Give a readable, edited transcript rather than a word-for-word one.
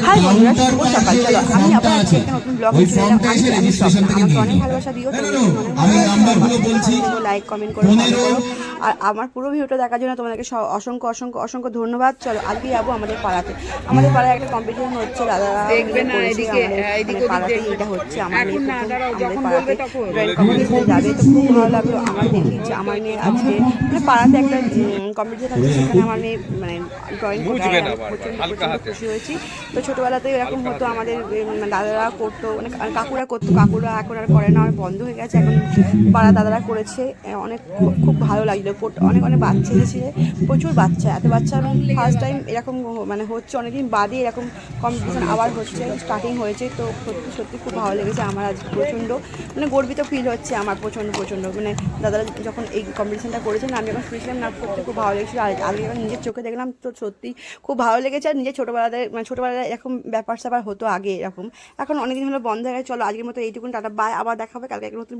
High বন্ধুরা, শুভ সকাল। চলো আমি আবার আজকে একটা নতুন ব্লগ চলে এলাম। আমি স্বপ্না। আমাকে অনেক ভালোবাসা দিও, তোমাদেরকে অনেক ভালোবাসা, লাইক কমেন্ট করো, ফলো করো। আর আমার পুরো ভিডিওটা দেখার জন্য তোমাদেরকে অসংখ্য অসংখ্য অসংখ্য ধন্যবাদ। চলো আজকে যাবো আমাদের পাড়াতে। আমাদের পাড়ায় একটা কম্পিটিশন হচ্ছে, দাদারা মিলে করেছে। আমাদের মানে পাড়াতেই এটা হচ্ছে। আমার মেয়ে প্রথম আমাদের পাড়াতে ড্রয়িং কম্পিটিশনে যাবে, তো খুব ভালো লাগলো আমার দেখি যে আমার মেয়ে আজকে মানে পাড়াতে একটা কম্পিটিশন হচ্ছে, সেখানে আমার মেয়ে মানে ড্রয়িং করতে প্রচণ্ড প্রচণ্ড খুশি হয়েছি। তো ছোটোবেলাতেই এরকম হতো আমাদের, দাদারা করতো, মানে কাকুরা করতো, কাকুরা এখন আর করে না, বন্ধ হয়ে গেছে। এখন পাড়া দাদারা করেছে, অনেক খুব খুব ভালো লাগলো। অনেক অনেক বাচ্চা এসেছে, প্রচুর বাচ্চা, এত বাচ্চা আমি ফার্স্ট টাইম এরকম মানে হচ্ছে, অনেকদিন বাদে এরকম কম্পিটিশান আবার হচ্ছে, স্টার্টিং হয়েছে। তো সত্যি সত্যি খুব ভালো লেগেছে আমার আজ, প্রচণ্ড মানে গর্বিত ফিল হচ্ছে আমার, প্রচণ্ড প্রচণ্ড মানে দাদারা যখন এই কম্পিটিশানটা করেছেন আমি যখন শুনেছিলাম না, সত্যি খুব ভালো লেগেছিলো। আর আগে যখন নিজের চোখে দেখলাম তো সত্যি খুব ভালো লেগেছে। আর নিজের ছোটোবেলাতে মানে ছোটোবেলায় এরকম ব্যাপার স্যাপার হতো আগে এরকম, এখন অনেকদিন হলো বন্ধ হয়ে গেছে। চলো আজকের মতো এইটুকুন, টাটা, বাই, আবার দেখা হবে কালকে এক নতুন